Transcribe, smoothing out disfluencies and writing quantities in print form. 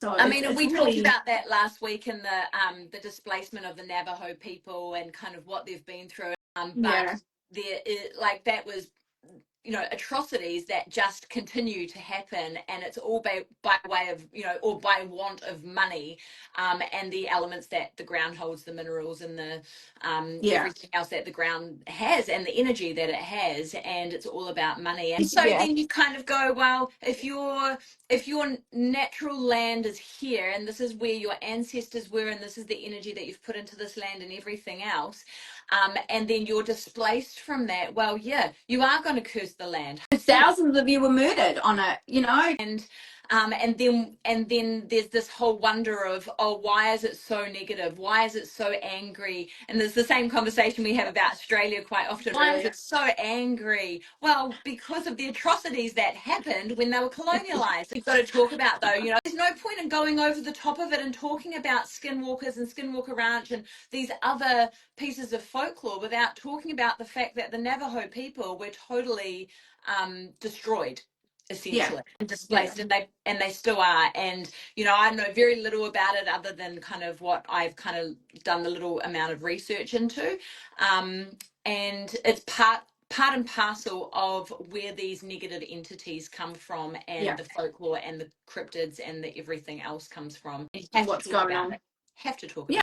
So I mean, and we really... talked about that last week in the displacement of the Navajo people and kind of what they've been through. But there is, like, that was, you know, atrocities that just continue to happen, and it's all by way of, you know, or by want of money, and the elements that the ground holds, the minerals and the everything else that the ground has, and the energy that it has, and it's all about money. And so then you kind of go, well, if your natural land is here, and this is where your ancestors were, and this is the energy that you've put into this land and everything else, and then you're displaced from that, well, yeah, you are going to curse the land. Thousands of you were murdered on it, you know. And then there's this whole wonder of, oh, why is it so negative? Why is it so angry? And there's the same conversation we have about Australia quite often. Why is it so angry? Well, because of the atrocities that happened when they were colonialized. You've got to talk about, though, you know, there's no point in going over the top of it and talking about Skinwalkers and Skinwalker Ranch and these other pieces of folklore without talking about the fact that the Navajo people were totally destroyed, essentially, and displaced, and they still are. And you know, I know very little about it other than kind of what I've kind of done the little amount of research into, and it's part and parcel of where these negative entities come from, and the folklore and the cryptids and the everything else comes from. And you have What's to talk going about on. it. Have to talk about it.